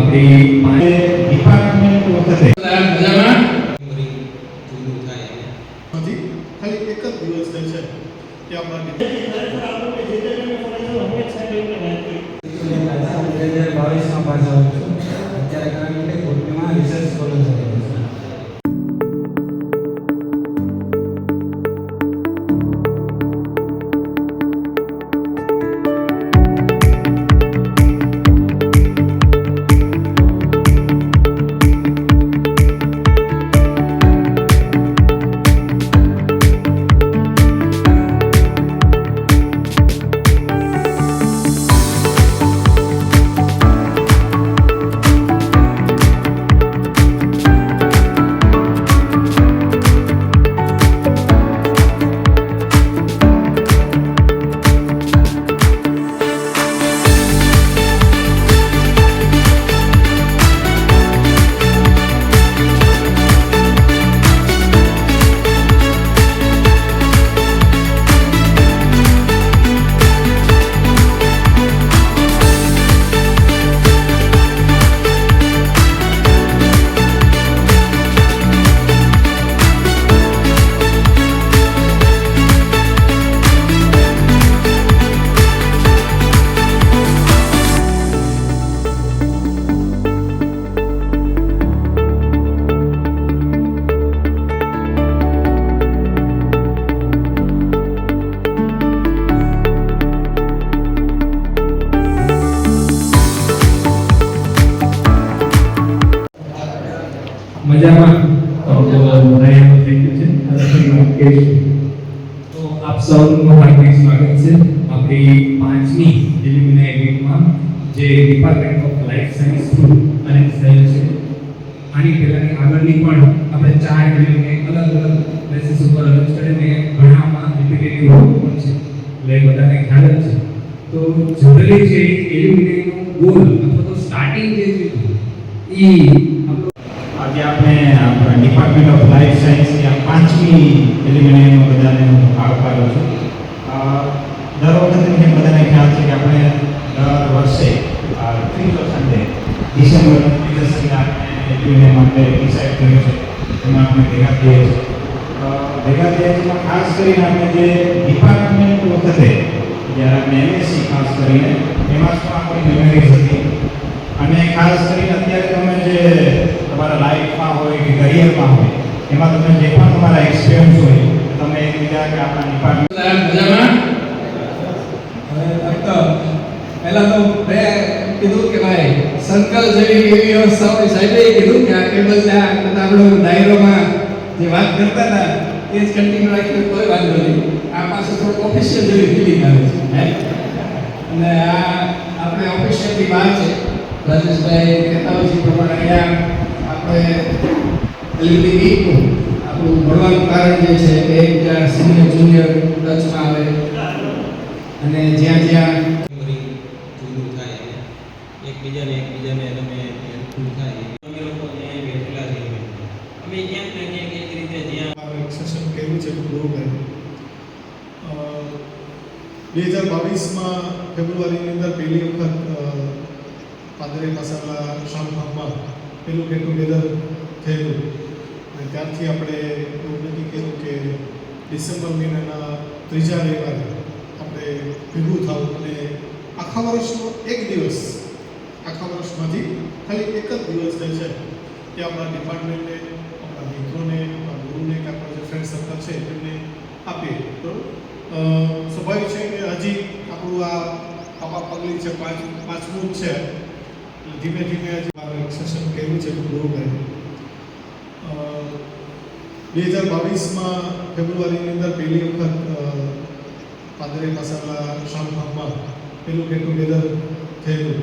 આપણી ડિપાર્ટમેન્ટ વખતે મજામાં ખાલી એક જ દિવસ છે કે આપણા 2022 પાસ આઉટ છું. અત્યારે કરંટલી કોટમીમાં રિસર્ચ સ્કોલર છું. મજામાં મને એવું થઈ ગયું છે તો આપ સૌનું હાર્દિક સ્વાગત છે આપણી 5મી પ્રિલિમિનરી એક્ઝામમાં જે department of life science through arrange થયેલ છે. આની પહેલાની આગળની પણ આપણે 4 પ્રિલિમિનરી અલગ બેસિસ ઉપર અરેન્જ કરીને ઘણામાં રિપીટેટિવ પણ છે એટલે બધાને ખ્યાલ જ છે. તો જનરલી જે પ્રિલિમિનરીનો ગોલ અથવા તો સ્ટાર્ટિંગ જે છે એ આજે આપણે આપણા ડિપાર્ટમેન્ટ ઓફ લાઈફ સાયન્સની આ 5મી પ્રિલિમિનરીમાં બધાને ભાગ પાડ્યો છું. દર વખતે બધાને ખ્યાલ છે કે આપણે દર વર્ષે 3rd સન્ડે ડિસેમ્બર 31 આપણે એપ્રિલ માટે ડિસાઇડ કર્યું છે. એમાં આપણે ભેગા થઈએ છીએ. ખાસ કરીને આપણે જે ડિપાર્ટમેન્ટ વખતે જ્યારે આપણે એમએસસી ખાસ કરીને એમાં શું આપણી મેમરીઝ હતી અને ખાસ કરીને અત્યારે તમે જે તમારા લાઈફમાં હોય કે કરિયરમાં હોય એમાં તમે જે પણ તમારા એક્સપિરિયન્સ હોય તમે એકબીજા કે આપણા ડિપાર્ટમેન્ટ મજામાં પહેલા તો મેં કીધું કે ભાઈ સર્કલ જેવી એવી વ્યવસ્થા હોય સાહેબે કીધું કે આ ટેબલ આપણો ડાયરોમાં જે વાત કરતા હતા એ જ કન્ટિન્યુ રાખ્યું કોઈ વાંધો નહીં. આ પાસે થોડું ઓફિશિયલ જેવી ફિલિંગ આવે છે અને આ આપણે ઓફિશિયલની વાત છે. રાજેશભાઈ કહેતા હોય છે પ્રમાણે અહીંયા આપણે એલઈડી વીકનું આપણું મળવાનું કારણ જે છે કે એકબીજા સિનિયર જુનિયર ટચમાં આવે અને જ્યાં જુદું થાય એકબીજાને તમે હેલ્પફુલ થાય. અમે લોકો ત્યાં બેઠેલા છીએ. અમે ક્યાંક ને ક્યાંક એક રીતે જ્યાં સેશન કર્યું છે ગ્રો કર્યું 2022માં ફેબ્રુઆરીની અંદર પહેલી વખત પાદરે પાસાલા શામભાગમાં પેલું ગેટ ટુગેધર થયેલું અને ત્યારથી આપણે એવું નક્કી કર્યું કે ડિસેમ્બર મહિનાના 3જા રવિવારે આપણે ભેગું થવું અને આખા વર્ષનો એક દિવસ આખા વર્ષમાંથી ખાલી એક જ દિવસ જે છે કે આપણા ડિપાર્ટમેન્ટને આપણા મિત્રોને આપણા ગુરુને કે આપણા જે ફ્રેન્ડ સર્કલ છે એમને આપીએ. તો સ્વાભાવિક છે કે હજી આપણું આ પાપા પગલી છે 5મું જ છે. ધીમે ધીમે સેશન કર્યું છે ગ્રો કર્યું 2022માં ફેબ્રુઆરીની અંદર પહેલી વખત પાદરે પાસાલા શામભાગમાં પેલું ગેટ ટુગેધર થયેલું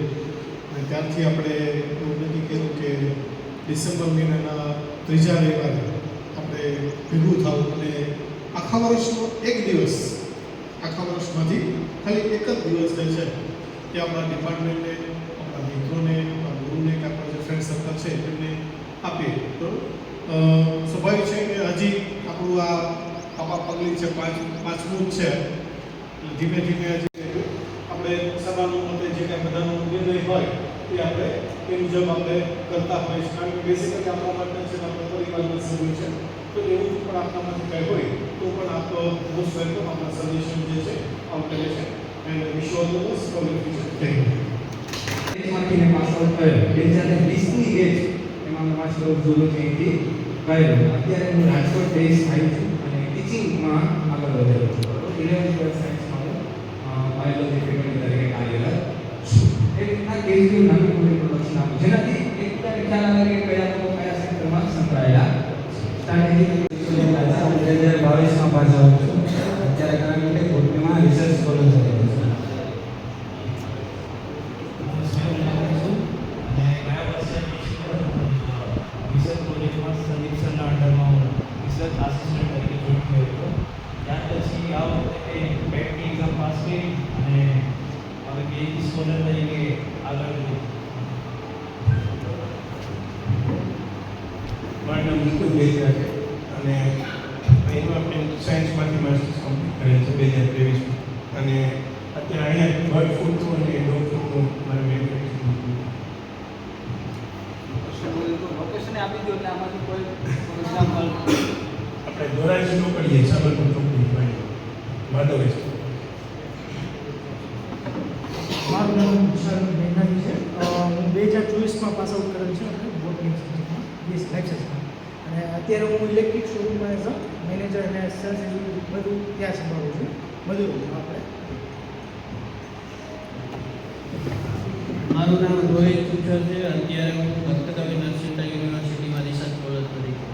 અને ત્યારથી આપણે એવું નક્કી કર્યું કે ડિસેમ્બર મહિનાના 3જા રવિવારે આપણે ભેગું થવું અને આખા વર્ષનો એક દિવસ આખા વર્ષમાંથી ખાલી એક જ દિવસ જે છે કે આપણા ડિપાર્ટમેન્ટને આપણા મિત્રોને આપણા ગુરુને કે આપણા જે ફ્રેન્ડ સર્કલ છે એમને આપીએ. તો સ્વાભાવિક છે કે હજી આપણું આ પાપા પગલી છે 5મું જ છે. ધીમે ધીમે આપણે સભાનું જે કાંઈ બધાનો નિર્ણય હોય એ આપણે એ મુજબ આપણે કરતા હોય છે. કારણ કે બેસિકલી આપણા માટે છે કે આપણા પરિવારના સભ્યો છે, તો એવું પણ આપણામાંથી કંઈ હોય તો પણ આપણો મોસ્ટ વેલકમ આપણા સજેશન જે છે આઉટ કરે છે. And wish all the best for your future. Thank you. બેચમાંથી મેં પાસ આઉટ કર્યો 2020ની બેચ એમાં મેં માસ્ટર ઓફ ઝૂલોજીથી કર્યો. અત્યારે હું રાજકોટ બેઝ આવ્યો છું અને ટીચિંગમાં આગળ વધેલો છું. 11th સાયન્સમાં હું બાયોલોજી ફેકલ્ટી તરીકે કાર્યરત છું. એ રીતના કેસનું નાનું મોટું ઇન્ટ્રોડક્શન આપું, જેનાથી એકદમ ખ્યાલ આવે કે કયા લોકો કયા સેક્ટરમાં સંકળાયેલા છે. સ્ટાર્ટિંગ 2022માં પાસ આઉટ છું. અત્યારે કરંટલી કોટમીમાં રિસર્ચ સ્કોલર તરીકે છું. રિસર્ચ પ્રોજેક્ટમાં સંદીપ સરના અંડરમાં હું રિસર્ચ આસિસ્ટન્ટ તરીકે જોઈન થયો હતો. ત્યાર પછી આ વખતે બેટની એક્ઝામ પાસ કરી અને હવે પીએચડી સ્કોલર તરીકે આગળ વધ્યો. મારું નામ મુકુદ બેજરા છે અને એમાં આપણે સાયન્સમાંથી માસ્ટર્સ કમ્પ્લીટ કરેલ છે 2023 અને અત્યારે અહીંયા બર્ડ ફૂડનું અને ડોગ ફૂડનું મારે મેન્યુફેક્ચરિંગ લોકેશન આપી દો એટલે આમાંથી કોઈ એક્ઝામ્પલ આપણે ધોરાજીનો કરીએ સાબરમતી કંપની માધવ છે. મારું નામ વિશાલ મેઘનાની છે. હું 2024માં પાસ આઉટ કરેલ છે અને બોટની સબ્જેક્ટમાં બીએસ લાઈફ સાયન્સમાં, અને અત્યારે હું ઇલેક્ટ્રિક શોરૂમમાં એઝ અ મેનેજર અને સેલ્સ એક્ઝિક્યુટિવ બધું ત્યાં સંભાળું છું. બધું આપણે મારું નામ રોહિત ચુચર છે. અત્યારે હું ભક્તકવિ નરસિંહતા યુનિવર્સિટીમાં રિસર્ચ સ્કોલર તરીકે.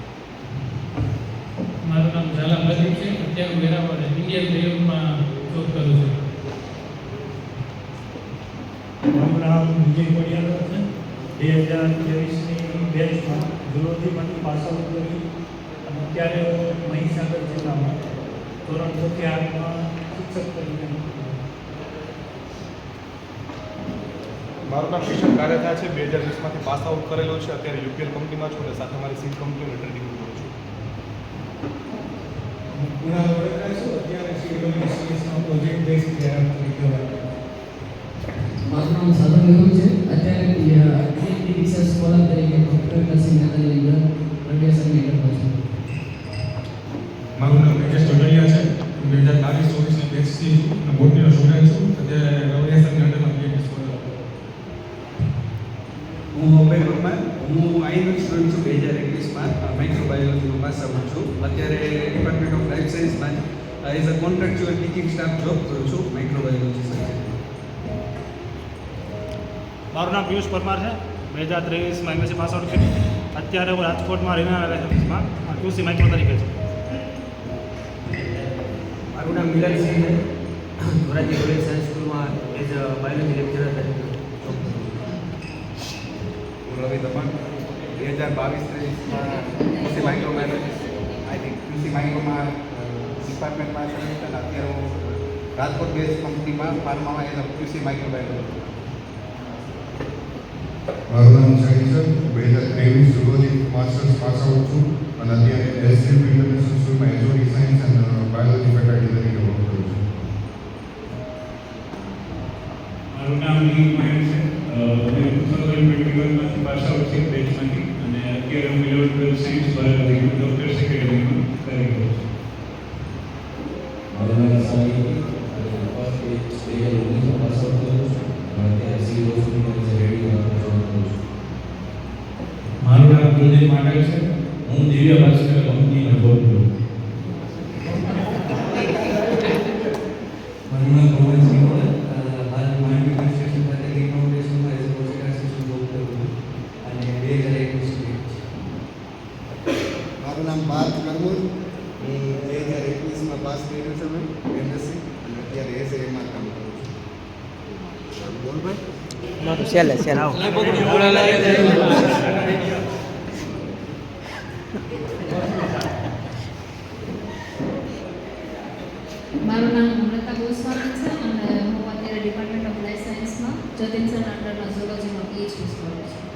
મારું નામ ઝાલા પ્રદીપ છે. અત્યારે હું વેરાવળ ઇન્ડિયન રેલવેમાં જોબ કરું છું. મારું નામ વિજય પડિયાળા છે. 2023ની બેચમાં ઝૂલોજીમાંથી પાસ આઉટ કરી અને અત્યારે હું મહીસાગર જિલ્લામાં ધોરણ 6 થી 8માં શિક્ષક તરીકે મારું નામ કિશન કારેથા છે. 2020માંથી પાસ આઉટ કરેલો છે. અત્યારે યુપીએલ કંપનીમાં છું અને સાથે મારી સીડ કંપનીનું ટ્રેડિંગ કરું છું. ગુણા વડોદરા છું. અત્યારે સીડબ્લ્યુસીએસમાં પ્રોજેક્ટ બેઝ તરીકે વર્ક. મારું નામ સાધન મેહુલ છે. અત્યારે પીએચડી રિસર્ચ સ્કોલર તરીકે ડૉક્ટર નરસિંહ મહેતાની અંદર રેડિયેશન મેનેજર છું. મારું નામ રાજેશ ચોટલિયા છે. 2022-24ની બેચથી છું. બોટનીનો સ્ટુડન્ટ છું. અત્યારે રવિયાસનની અંડરમાં પીએચડી સ્કોલર. હું અભય પરમાર. હું આઈનું સ્ટુડન્ટ છું. 2021માં માઇક્રોબાયોલોજીનો પાસ આઉટ છું. અત્યારે ડિપાર્ટમેન્ટ ઓફ લાઈફ સાયન્સમાં as a contractual teaching staff job કરું છું માઇક્રોબાયોલોજી સબ્જેક્ટ. મારું નામ પિયુષ પરમાર છે. 2023માં એમએસસી પાસ આઉટ કર્યું. અત્યારે હું રાજકોટમાં રીના લાઇસન્સમાં QC માઇક્રો તરીકે છું. મારું નામ મિલન સિંહ છે. ધોરાજી કોલેજ સાયન્સ સ્કૂલમાં એઝ અ બાયોલોજી લેક્ચરર તરીકે જોબ કરું છું. હું રવિ દમણ. 2022-23માં QC માઇક્રોબાયોલોજી QC માઇક્રોમાં ડિપાર્ટમેન્ટમાં છે અને અત્યારે હું રાજકોટ બેઝ કંપનીમાં ફાર્મામાં એઝ અ QC માઇક્રોબાયોલોજી. મારું નામ સાહિલ છે. 2023 ઝૂલોજી માસ્ટર્સ પાસ આઉટ છું અને અત્યારે એસએમ ઇન્ટરનેશનલ સ્કૂલમાં એઝોરી સાયન્સ એન્ડ બાયોલોજી ફેકલ્ટી તરીકે વર્ક કરું છું. મારું નામ નીલ મહેશ છે. મેં 2021માંથી પાસ આઉટ છે બેચમાંથી અને અત્યારે હું 11th સાયન્સ બાયોલોજી ડૉક્ટર સેક્રેટરીમાં કાર્ય કરું છું. મારું નામ સામી ફર્સ્ટ બેચ 2019માં પાસ આઉટ કરું છું અને અત્યારે સીઓ હોસ્પિટલમાં રેડિયોમાં જોબ કરું છું. મારું નામ કુલદીપ માડલ છે. હું દિવ્ય ભાસ્કર કંપનીમાં જોબ કરું છું. મારું નામ રોહન સિંહોર. હાલ માઇન્ડ સ્ટેશન ખાતે રિનોવેશનમાં એઝ પ્રોજેક્ટ આસિસ્ટન્ટ જોબ કરું છું અને 2021 મારું નામ પાર્થ કરમુર. હું 2021માં પાસ કર્યું છે મેં એમએસસી અને અત્યારે એસએમાં કામ કરું છું. બોલભાઈ ચાલે આવો. મારું નામ અમૃતા ગોસ્વામી છે અને હું અત્યારે ડિપાર્ટમેન્ટ ઓફ લાઈફ સાયન્સમાં જતીન સર અંડરમાં ઝૂલોજીમાં પીએચડી સ્કોલર છું.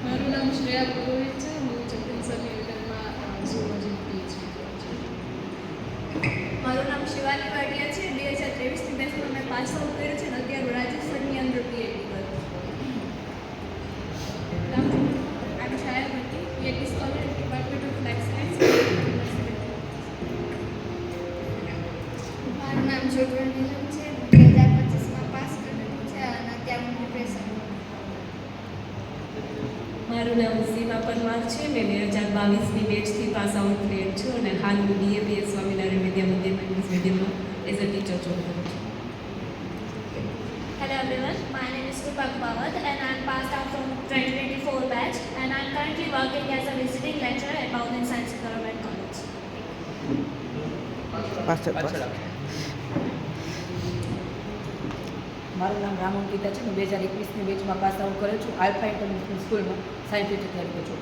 મારું નામ શ્રેયા પુરોહિત છે. હું જતીન સરની અંડરમાં ઝૂલોજીમાં પીએચડી કરું છું. મારું નામ શિવાની વાડિયા છે. 2023ની બેચમાં પાસ આઉટ કર્યું છે અને અત્યારે રાજસ્થાનની અંદર PhD કરું છું. I'm Shayavati, PhD scholar in Department of Life Science. મારું નામ જોગવણ નીલમ છે. 2025માં પાસ કરેલું છે અને અત્યારે હું પ્રિપેરેશન કરું છું. મારું નામ સીમા પરમાર છે. મેં 2022ની બેચથી પાસ આઉટ થયેલ છું અને હાલ હું DAPS સ્વામિનારાયણ વિદ્યા મંદિર ઇંગ્લિશ મીડિયમમાં એઝ અ ટીચર જોબ કરું છું. Hello everyone, my name is Rupa Bawat and I'm passed out from 2024 batch and I'm currently working as a visiting lecturer at Bowdoin Science Government College. મારું નામ રામ અંકિતા છે. હું 2021ની બેચમાં pass out કરેલ છું. Alpha international સ્કૂલમાં science teacher તરીકે છું.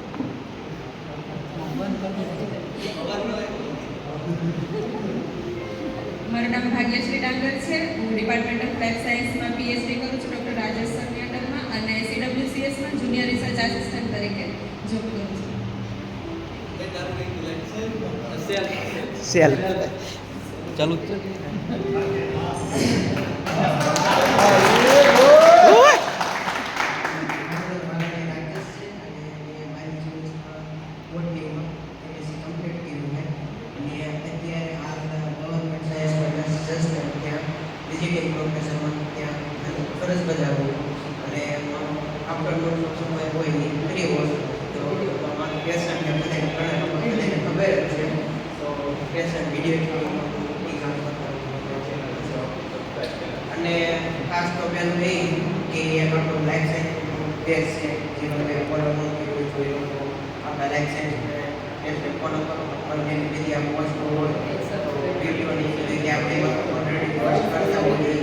મારું નામ ભાગ્યશ્રી ડાંગર છે. હું ડિપાર્ટમેન્ટ ઓફ લાઈફ સાયન્સમાં PhD કરું છું ડૉક્ટર રાજેશ સરની અંડરમાં અને CWCSમાં જુનિયર રિસર્ચ આસિસ્ટન્ટ તરીકે જોબ કરું છું. ચાલુ વિઝિટિંગ પ્રોફેસરમાં ત્યાં ફરજ બજાવું અને આફ્ટર સમય હોય એ ફ્રી હોય તો મારું પેશન્ટ બધાને ખબર જ છે તો પેશન્ટ વિડીયો અને ખાસ તો પહેલું એ કે આપણું લાઈફ સાયન્સનું બેઝ છે જેનો કે ફોલોનું જોયું તો આપણા લાઈફ સાયન્સ એટલે ફોલો કરવાની વિદ્યા પહોંચતો હોય તો વિડીયોની કે આપણે ઓલરેડી વોચ કરતા હોઈએ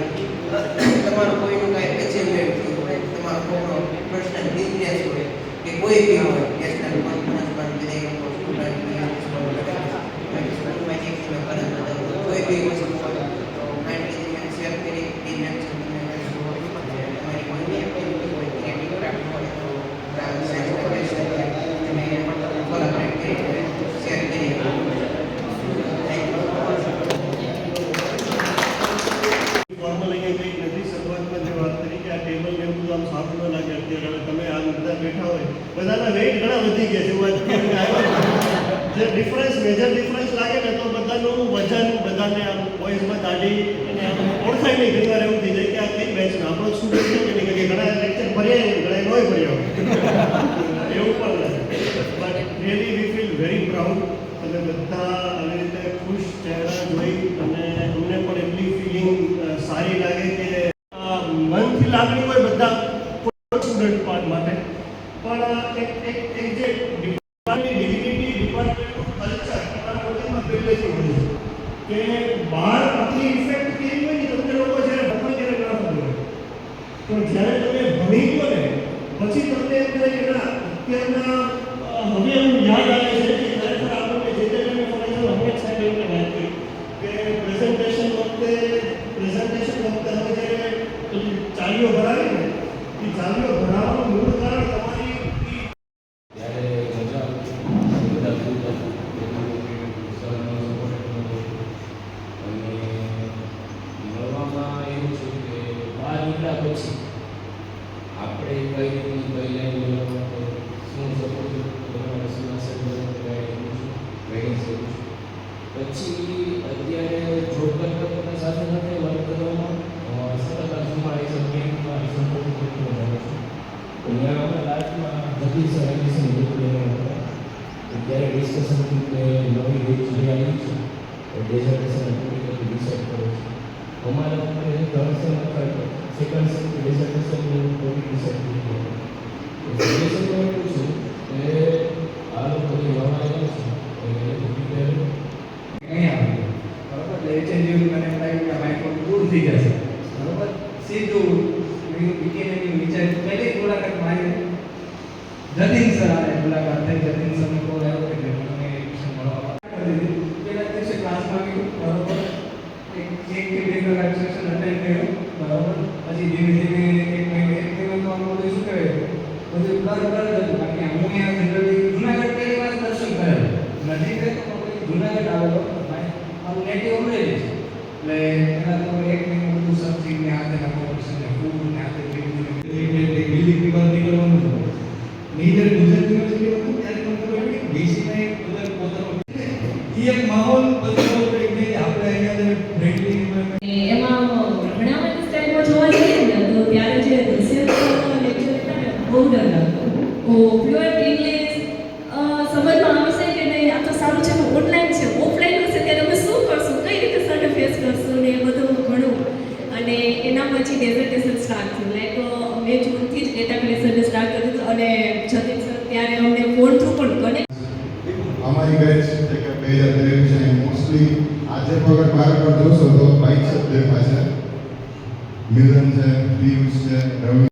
તમારું કોઈનું કાંઈ અચીવમેન્ટ થયું હોય તમારો કોઈનો પર્સનલ બિઝનેસ હોય કે કોઈ બી હોય નેશનલ કોન્ફરન્સમાં વિદેશમાં સ્ટુડન્ટ કોઈ બી વસ્તુ હોય તો માઇન્ડ શેર કરી તમારી કોઈ બી એક્ટિવિટી હોય ક્રિએટિવ ક્રાફ્ટ હોય તો તમે કોલાબરેટ કરી શેર કરી ફોર્મલ અહીંયા કંઈ નથી. શરૂઆતમાં જે વાત કરી કે આ ટેબલ ને બધું આમ સારું ન લાગે અત્યારે હવે તમે આમ બધા બેઠા હોય બધાના વેઇટ ઘણા વધી ગયા છે. વાત જે ડિફરન્સ મેજર ડિફરન્સ લાગે ને તો બધાનું વજન બધાને આમ વોઇસમાં દાઢી અને આમ ઓળખાય નહીં. ઘણી વાર એવું થઈ જાય કે આ કઈ બેચ ને આપણો સ્ટુડન્ટ છે કે નહીં, ઘણા લેક્ચર ભર્યા ઘણા નોય ભર્યા એવું પણ નથી. But really V feel very proud. તમે બધા આવી રીતે ખુશ ચહેરા જોઈ અને અમને પણ એટલી ફિલિંગ સારી લાગે કે મનથી લાગણી હોય બધા સ્ટુડન્ટ પાર્ટ માટે પણ એક જે ડિપાર્ટમેન્ટની ડિગ્નિટી ડિપાર્ટમેન્ટનું કલ્ચર તમારા પોતામાં પહેલેથી હોય કે બહાર આપણી ઇફેક્ટ કેવી હોય ને તમને લોકો જ્યારે ભણો ત્યારે ના ખબર હોય તો જ્યારે તમે ભણી ગયો ને પછી તમને એમ થાય કે ના અત્યારના હવે એમ યાદ આવે છે કે ખરેખર આપણને જે તે તમે ફોરેન્સર હમણાં સાહેબ એમને વાત કરી કે પ્રેઝન્ટેશન વખતે હવે જ્યારે ચાલીઓ ભરાવી ને એ ચાલીઓ ભરાવવાનું મૂળ કારણ તમારી પછી આપણે કઈ રીતની કઈ લાઈન મેળવવા માટે શું સપોર્ટ તમારે શું અસર પછી અત્યારે જોબ કરતા સાથે સાથે વર્ક કરવામાં સતત અર્થમાં બેંકમાં સપોર્ટ કરતો રહ્યો છું. અહીંયા અમે લાસ્ટમાં જગદીશ સર એડિશન ત્યારે ડિસ્કશન થયું કે નવી રીત જે આવી છે ડેઝર્ટેશન એક્ટિવિટી ડિસાઇડ કરો છો. અમારા ઉપર થર્ડ સેમ અથવા સેકન્ડ સેમ ડેઝર્ટેશનનું ટોપિક ડિસાઇડ કરી ગયો. સજેશનમાં એવું છું કે આ લોકો જે નવા આવ્યા છે એ પ્રિપેર કંઈ આવે બરાબર એટલે એચએનજીયું મને એમ લાગ્યું કે આ માઇક્રો દૂર થઈ જશે બરાબર સીધું બીકેની વિચાર પહેલી મુલાકાત મારી જતીન સર આવે મુલાકાત થઈ જતીન સરનો કોલ આવ્યો એટલે મને એડમિશન મળવા પહેલા દિવસે ક્લાસમાં ગયું બરાબર એક કે બે કલાક સેશન અટેન્ડ કર્યું બરાબર પછી ધીમે ધીમે એક મહિનો તો આમ બધું શું કહેવાય બધું બ્લર જ હતું યુનિવર્સિટીમાં ત્યારે મને ખબર પડી કે વીસીમાં એક બધા પોતાનો ઈ એક માહોલ બદલાવો થઈ ગયો આપણે અહીંયા ફ્રેન્ડલી એમાં ભણાવવાની સ્ટાઇલમાં જોવા જઈએ ને તો ત્યારે જે દસ્યંત લેક્ચર હતા ને બહુ ડર લાગતો. ફ્લુઅન્ટ ઇંગ્લિશ સમજમાં આવશે કે નહીં, આ તો સારું છે કે ઓનલાઈન છે, ઓફલાઈન હશે ત્યારે અમે શું કરશું, કઈ રીતે સરને ફેસ કરશું ને એ બધું ઘણું. અને એના પછી ડેઝર્ટેશન સ્ટાર્ટ થયું. લાઈક મેં જૂનથી જ ડેટા કલેક્શનને સ્ટાર્ટ કર્યું હતું અને જતીન સર ત્યારે અમને ફોન થ્રુ પણ કનેક્ટ અમારી બેચ છે કે 2023 છે મોસ્ટલી આજે વખત મારા પર જોશો તો બાઇક જ દેખાશે. મિલન છે, પિયુષ છે, રવિ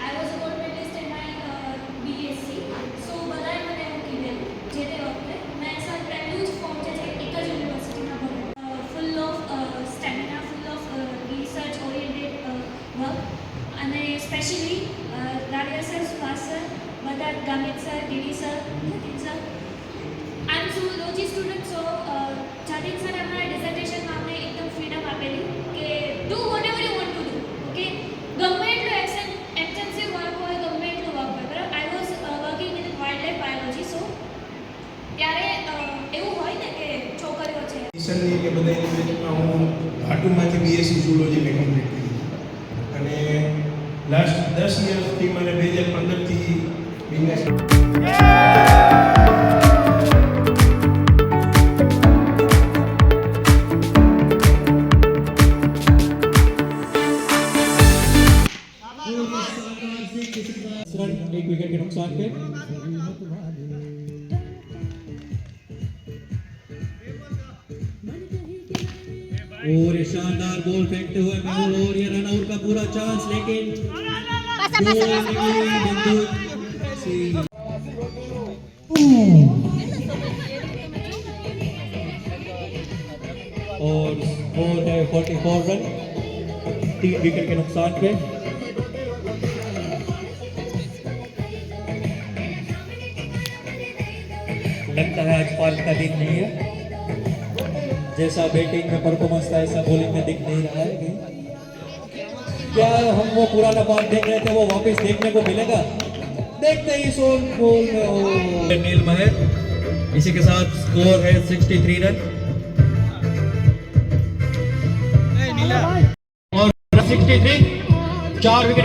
I was a gold medalist in my BSc. So બધાએ મને એવું કીધેલું જે તે વખતે મેં સર પહેલું જ ફોર્મ છે એક જ યુનિવર્સિટીમાં ભર્યું, full of stamina, full of research oriented work. અને specially Radia sir, Subhash sir, બધા Gamit sir, DD sir, Jatin sir. I am zoology student. So Jatin sir અમારા ડિઝર્ટેશનમાં અમને એકદમ ફ્રીડમ આપેલી કે do whatever you want to do. Okay, ગમે એટલું એક્સટેન્સિવ વર્ક હોય, ગમે એટલું વર્ક હોય, બરાબર. I was working in wildlife biology. So ત્યારે એવું હોય ને કે છોકરીઓ છે કિશનની કે બધા યુનિવર્સિટીમાં હું ઘાટુમાંથી બીએસસી ઝૂલોજી મેં કમ્પ્લીટ કરી અને લાસ્ટ 10 યર્સથી મને 2015થી બિઝનેસ एक विकेट के नुकसान पे और ये शानदार बॉल फेंकते हुए मेहुल और ये रन आउट का पूरा चांस, लेकिन और स्कोर है 44 रन 3 विकेट के नुकसान पे. लगता है आज पाल का दिन नहीं है. जैसा बैटिंग में परफॉर्मेंस था ऐसा बॉलिंग में दिख नहीं रहा है. क्या हम वो पुराना पार्ट देख रहे थे वो वापस देखने को मिलेगा? देखते ही सोल बॉल में हो नील महर. इसी के साथ स्कोर है 63 रन और 63 4 विकेट